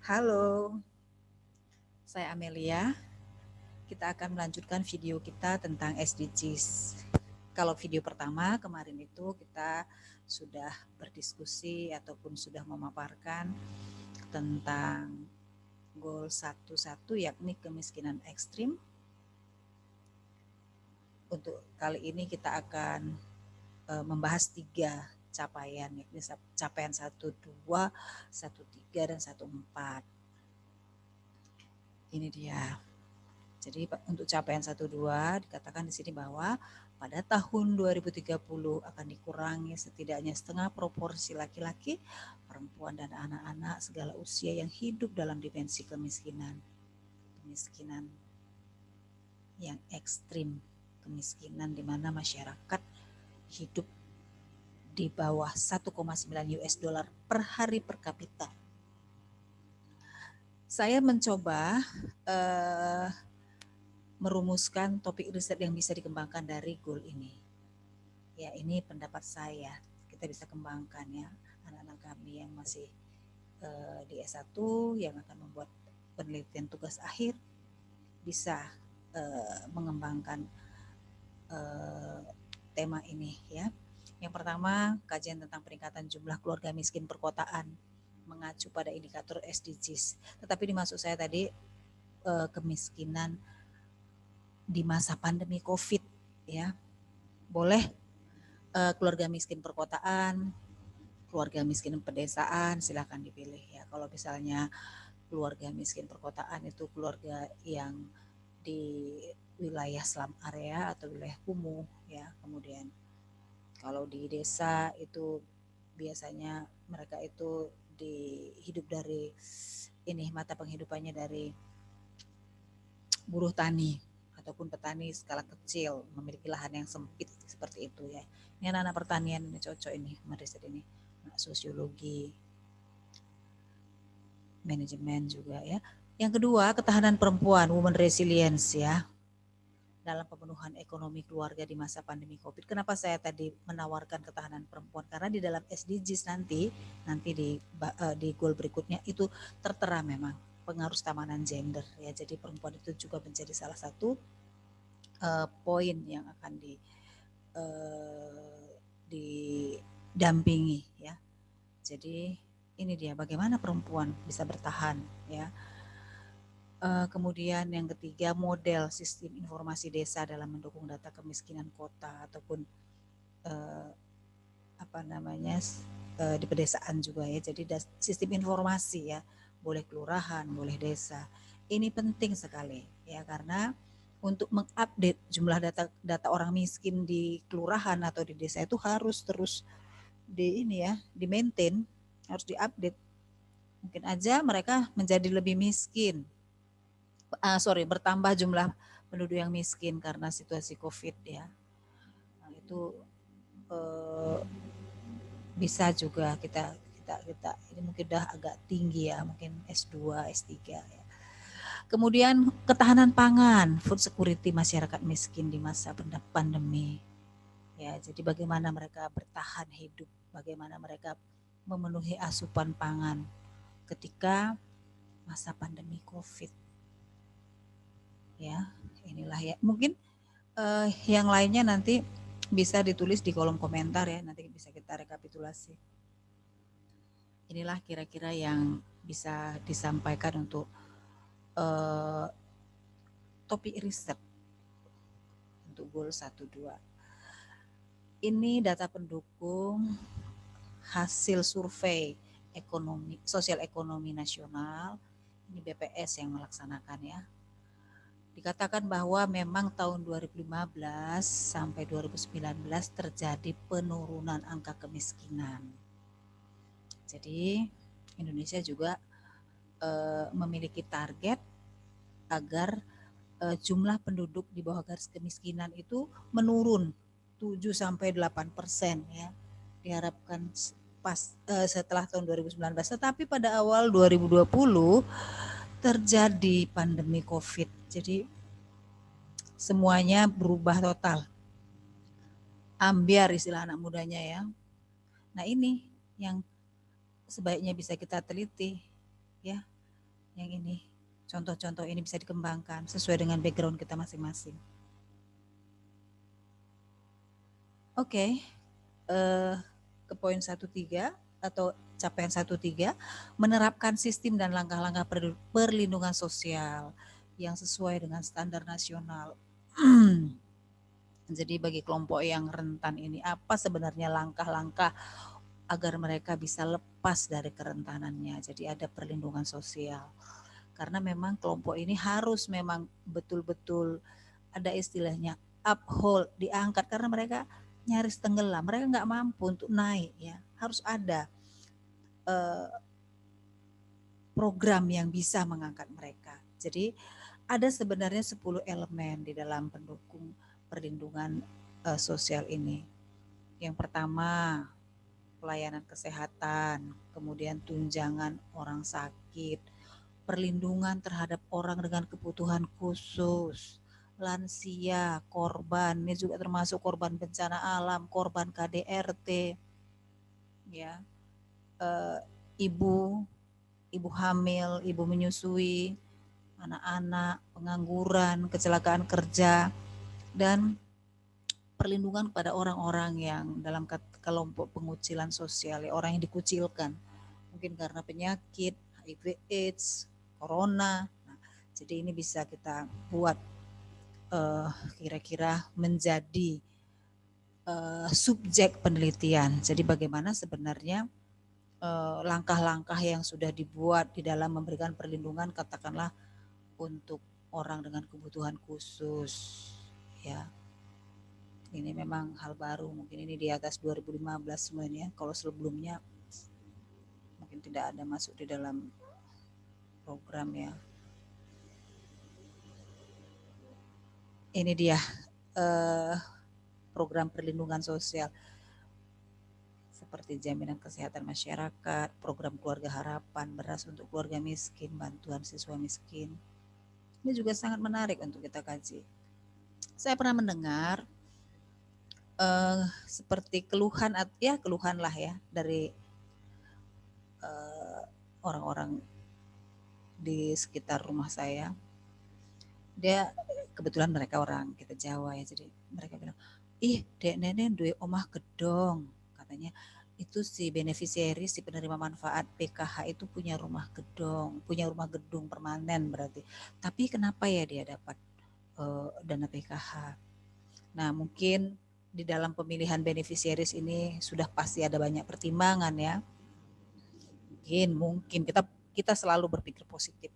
Halo, saya Amelia. Kita akan melanjutkan video kita tentang SDGs. Kalau video pertama kemarin itu kita sudah berdiskusi ataupun sudah memaparkan tentang goal 11 yakni kemiskinan ekstrim. Untuk kali ini kita akan membahas 3 capaian, yakni capaian 1, 2, 1, 3 dan 1, 4. Ini dia. Jadi untuk capaian 1, 2 dikatakan di sini bahwa pada tahun 2030 akan dikurangi setidaknya setengah proporsi laki-laki, perempuan dan anak-anak segala usia yang hidup dalam dimensi kemiskinan. Kemiskinan yang ekstrim, kemiskinan di mana masyarakat hidup di bawah 1,9 US dollar per hari per kapita. Saya mencoba merumuskan topik riset yang bisa dikembangkan dari goal ini. Ya, ini pendapat saya. Kita bisa kembangkan ya anak-anak kami yang masih di S1 yang akan membuat penelitian tugas akhir bisa mengembangkan tema ini ya. Yang pertama, kajian tentang peningkatan jumlah keluarga miskin perkotaan mengacu pada indikator SDGs. Tetapi dimaksud saya tadi kemiskinan di masa pandemi COVID ya. Boleh keluarga miskin perkotaan, keluarga miskin pedesaan, silakan dipilih ya. Kalau misalnya keluarga miskin perkotaan itu keluarga yang di wilayah slum area atau wilayah kumuh ya. Kemudian kalau di desa itu biasanya mereka itu hidup dari ini mata penghidupannya dari buruh tani ataupun petani skala kecil memiliki lahan yang sempit seperti itu ya. Ini anak-anak pertanian ini cocok ini meriset ini, sosiologi, manajemen juga ya. Yang kedua, ketahanan perempuan, women resilience ya, dalam pemenuhan ekonomi keluarga di masa pandemi COVID. Kenapa saya tadi menawarkan ketahanan perempuan? Karena di dalam SDGs nanti di goal berikutnya itu tertera memang pengaruh keamanan gender ya. Jadi perempuan itu juga menjadi salah satu poin yang akan didampingi ya. Jadi ini dia bagaimana perempuan bisa bertahan ya. Kemudian yang ketiga, model sistem informasi desa dalam mendukung data kemiskinan kota ataupun di pedesaan juga ya. Jadi sistem informasi ya, boleh kelurahan, boleh desa. Ini penting sekali ya karena untuk mengupdate jumlah data orang miskin di kelurahan atau di desa itu harus terus di maintain, harus diupdate. Mungkin aja mereka menjadi lebih miskin. Bertambah jumlah penduduk yang miskin karena situasi COVID ya. Nah, itu bisa juga kita ini mungkin udah agak tinggi ya, mungkin S2, S3 ya. Kemudian ketahanan pangan, food security masyarakat miskin di masa pandemi. Ya, jadi bagaimana mereka bertahan hidup, bagaimana mereka memenuhi asupan pangan ketika masa pandemi COVID. Ya, inilah ya. Mungkin yang lainnya nanti bisa ditulis di kolom komentar ya, nanti bisa kita rekapitulasi. Inilah kira-kira yang bisa disampaikan untuk topik riset untuk goal 1-2. Ini data pendukung hasil survei ekonomi sosial ekonomi nasional. Ini BPS yang melaksanakan ya. Dikatakan bahwa memang tahun 2015 sampai 2019 terjadi penurunan angka kemiskinan. Jadi Indonesia juga memiliki target agar jumlah penduduk di bawah garis kemiskinan itu menurun 7-8% ya. Diharapkan setelah tahun 2019. Tetapi pada awal 2020 terjadi pandemi COVID. Jadi semuanya berubah total. Ambiar istilah anak mudanya ya. Nah ini yang sebaiknya bisa kita teliti ya. yang ini. Contoh-contoh ini bisa dikembangkan sesuai dengan background kita masing-masing. Oke, ke poin 1.3 atau capaian 1.3, menerapkan sistem dan langkah-langkah perlindungan sosial yang sesuai dengan standar nasional. Jadi bagi kelompok yang rentan ini, apa sebenarnya langkah-langkah agar mereka bisa lepas dari kerentanannya? Jadi ada perlindungan sosial. Karena memang kelompok ini harus memang betul-betul ada istilahnya uphold, diangkat, karena mereka nyaris tenggelam, mereka nggak mampu untuk naik ya. Harus ada program yang bisa mengangkat mereka. Jadi ada sebenarnya 10 elemen di dalam pendukung perlindungan sosial ini. Yang pertama, pelayanan kesehatan, kemudian tunjangan orang sakit, perlindungan terhadap orang dengan kebutuhan khusus, lansia, korban, ini juga termasuk korban bencana alam, korban KDRT, ya, ibu hamil, ibu menyusui, anak-anak, pengangguran, kecelakaan kerja, dan perlindungan pada orang-orang yang dalam kelompok pengucilan sosial, ya, orang yang dikucilkan, mungkin karena penyakit, HIV, AIDS, corona. Nah, jadi ini bisa kita buat kira-kira menjadi subjek penelitian. Jadi bagaimana sebenarnya langkah-langkah yang sudah dibuat di dalam memberikan perlindungan, katakanlah untuk orang dengan kebutuhan khusus, ya. Ini memang hal baru, mungkin ini di atas 2015 semuanya. Kalau sebelumnya mungkin tidak ada masuk di dalam program, ya. Ini dia program perlindungan sosial seperti jaminan kesehatan masyarakat, program keluarga harapan, beras untuk keluarga miskin, bantuan siswa miskin. Ini juga sangat menarik untuk kita kaji. Saya pernah mendengar seperti keluhan, ya keluhan lah ya, dari orang-orang di sekitar rumah saya. Dia kebetulan mereka orang kita Jawa ya, jadi mereka bilang, ih dek nenek duwe omah gedong, katanya itu si beneficiary, si penerima manfaat PKH itu punya rumah gedong, punya rumah gedung permanen berarti. Tapi kenapa ya dia dapat dana PKH? Nah, mungkin di dalam pemilihan beneficiaries ini sudah pasti ada banyak pertimbangan ya. Mungkin kita selalu berpikir positif.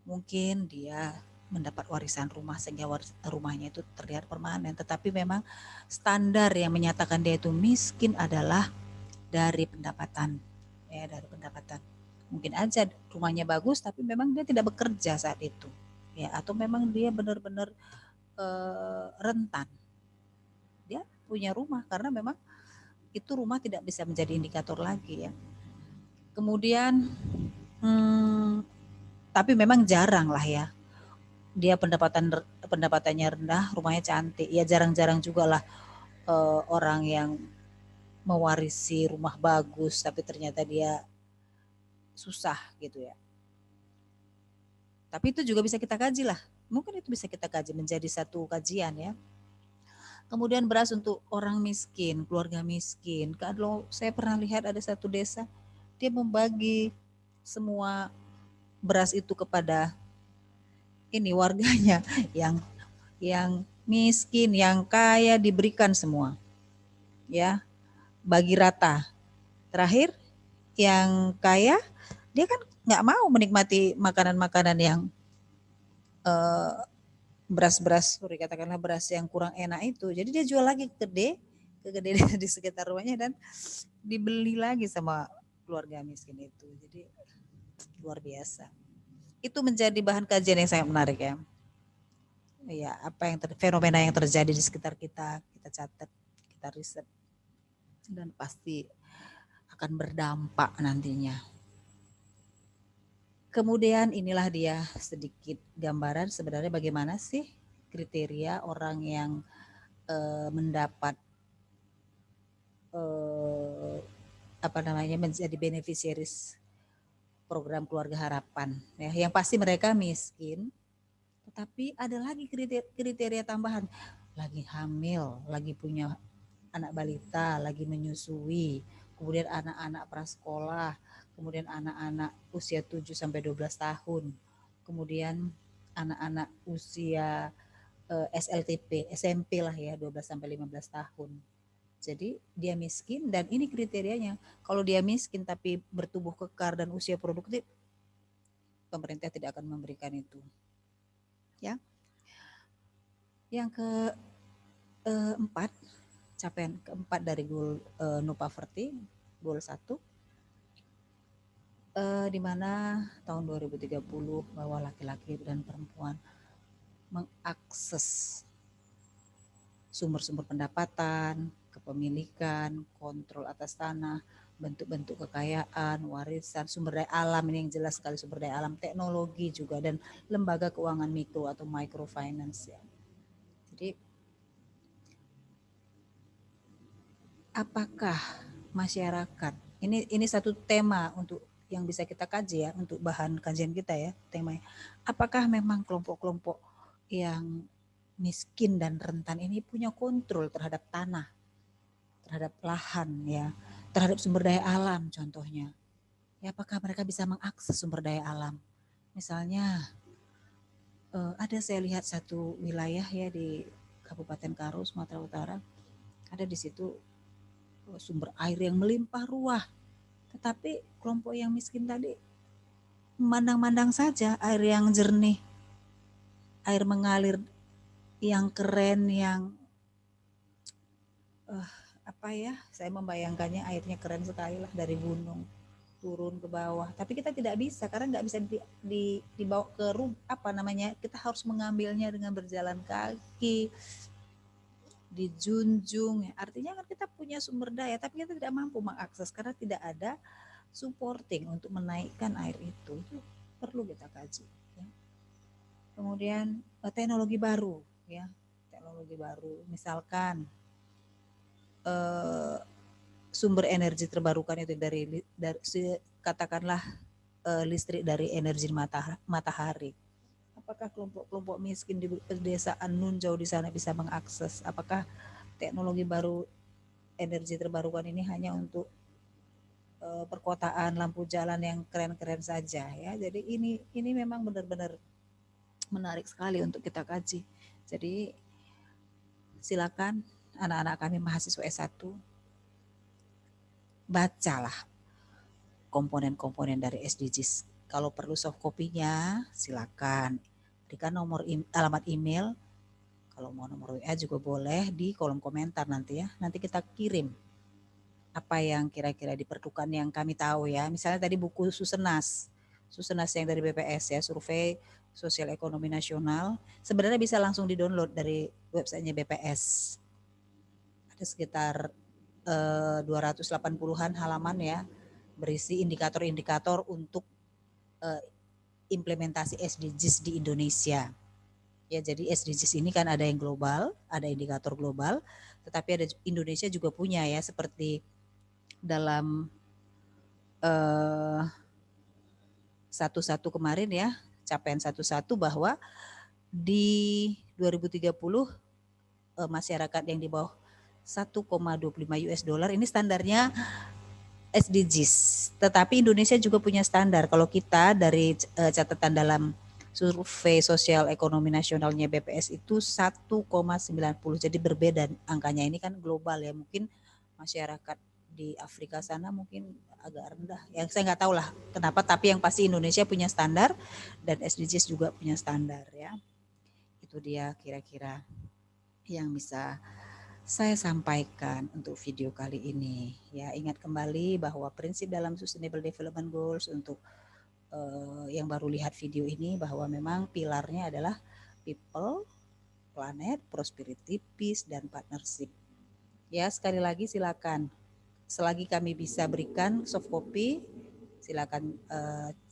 Mungkin dia mendapat warisan rumah sehingga rumahnya itu terlihat permanen, tetapi memang standar yang menyatakan dia itu miskin adalah dari pendapatan, ya, dari pendapatan. Mungkin aja rumahnya bagus tapi memang dia tidak bekerja saat itu, ya, atau memang dia benar-benar rentan. Dia punya rumah karena memang itu rumah tidak bisa menjadi indikator lagi, ya. Kemudian tapi memang jarang lah ya dia pendapatannya rendah, rumahnya cantik, ya jarang-jarang juga lah orang yang mewarisi rumah bagus tapi ternyata dia susah gitu ya. Tapi itu juga bisa kita kaji lah, mungkin itu bisa kita kaji menjadi satu kajian ya. Kemudian beras untuk orang miskin, keluarga miskin. Kalau saya pernah lihat ada satu desa, dia membagi semua beras itu kepada ini warganya yang miskin, yang kaya, diberikan semua. Ya, bagi rata. Terakhir yang kaya dia kan nggak mau menikmati makanan-makanan yang beras-beras, katakanlah beras yang kurang enak itu. Jadi dia jual lagi ke gede di sekitar rumahnya dan dibeli lagi sama keluarga miskin itu. Jadi luar biasa. Itu menjadi bahan kajian yang sangat menarik ya. Ya, apa yang fenomena yang terjadi di sekitar kita catat, kita riset, dan pasti akan berdampak nantinya. Kemudian inilah dia sedikit gambaran sebenarnya bagaimana sih kriteria orang yang mendapat menjadi beneficiaries program keluarga harapan ya, yang pasti mereka miskin, tetapi ada lagi kriteria tambahan, lagi hamil, lagi punya anak balita, lagi menyusui, kemudian anak-anak prasekolah, kemudian anak-anak usia 7 sampai 12 tahun, kemudian anak-anak usia SLTP, SMP lah ya, 12 sampai 15 tahun. Jadi dia miskin dan ini kriterianya. Kalau dia miskin tapi bertubuh kekar dan usia produktif, pemerintah tidak akan memberikan itu. Ya. Yang keempat, capaian keempat dari goal no poverty, goal 1, di mana tahun 2030 bahwa laki-laki dan perempuan mengakses sumber-sumber pendapatan, kepemilikan, kontrol atas tanah, bentuk-bentuk kekayaan, warisan, sumber daya alam, ini yang jelas sekali sumber daya alam, teknologi juga, dan lembaga keuangan mikro atau microfinance ya. Jadi apakah masyarakat, ini satu tema untuk yang bisa kita kaji ya, untuk bahan kajian kita ya, temanya. Apakah memang kelompok-kelompok yang miskin dan rentan ini punya kontrol terhadap tanah, terhadap lahan ya, terhadap sumber daya alam contohnya. Ya, apakah mereka bisa mengakses sumber daya alam? Misalnya ada saya lihat satu wilayah ya di Kabupaten Karo, Sumatera Utara, ada di situ sumber air yang melimpah ruah. Tetapi kelompok yang miskin tadi memandang-mandang saja air yang jernih, air mengalir yang keren, yang apa ya, saya membayangkannya airnya keren sekali lah dari gunung turun ke bawah. Tapi kita tidak bisa karena nggak bisa dibawa ke apa namanya, kita harus mengambilnya dengan berjalan kaki, dijunjung. Artinya kan kita punya sumber daya, tapi kita tidak mampu mengakses karena tidak ada supporting untuk menaikkan air itu. Itu perlu kita kaji. Ya. Kemudian teknologi baru, ya, teknologi baru. Misalkan sumber energi terbarukan itu dari katakanlah listrik dari energi matahari. Apakah kelompok-kelompok miskin di pedesaan nun jauh di sana bisa mengakses? Apakah teknologi baru energi terbarukan ini hanya untuk perkotaan, lampu jalan yang keren-keren saja ya? Jadi ini memang benar-benar menarik sekali untuk kita kaji. Jadi silakan anak-anak kami mahasiswa S1 bacalah komponen-komponen dari SDGs. Kalau perlu soft copy-nya, silakan berikan alamat email. Kalau mau nomor WA juga boleh di kolom komentar nanti ya. Nanti kita kirim apa yang kira-kira diperlukan yang kami tahu ya. Misalnya tadi buku Susenas yang dari BPS ya, Survei Sosial Ekonomi Nasional. Sebenarnya bisa langsung di-download dari websitenya BPS. Ada sekitar 280-an halaman ya, berisi indikator-indikator untuk implementasi SDGs di Indonesia. Ya, jadi SDGs ini kan ada yang global, ada indikator global, tetapi ada Indonesia juga punya ya, seperti dalam 11 kemarin ya, capaian 11 bahwa di 2030 masyarakat yang di bawah 1,25 US dollar ini standarnya SDGs. Tetapi Indonesia juga punya standar. Kalau kita dari catatan dalam Survei Sosial Ekonomi Nasionalnya BPS itu 1,90. Jadi berbeda angkanya, ini kan global ya. Mungkin masyarakat di Afrika sana mungkin agak rendah. Ya saya nggak tahu lah kenapa, tapi yang pasti Indonesia punya standar dan SDGs juga punya standar ya. Itu dia kira-kira yang bisa saya sampaikan untuk video kali ini. Ya, ingat kembali bahwa prinsip dalam Sustainable Development Goals untuk yang baru lihat video ini, bahwa memang pilarnya adalah people, planet, prosperity, peace, dan partnership. Ya, sekali lagi silakan. Selagi kami bisa berikan soft copy, silakan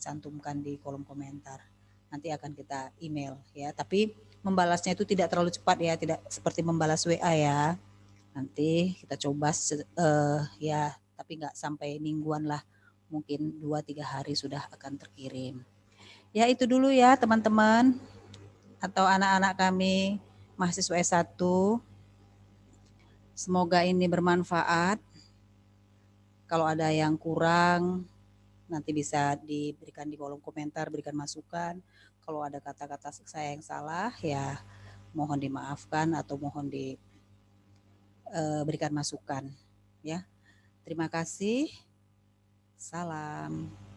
cantumkan di kolom komentar. Nanti akan kita email ya. Tapi membalasnya itu tidak terlalu cepat ya, tidak seperti membalas WA ya. Nanti kita coba ya, tapi nggak sampai mingguan lah. mungkin 2-3 hari sudah akan terkirim. Ya itu dulu ya teman-teman atau anak-anak kami mahasiswa S1. Semoga ini bermanfaat. Kalau ada yang kurang nanti bisa diberikan di kolom komentar, berikan masukan. Kalau ada kata-kata saya yang salah ya mohon dimaafkan atau mohon diberikan masukan ya. Terima kasih. Salam.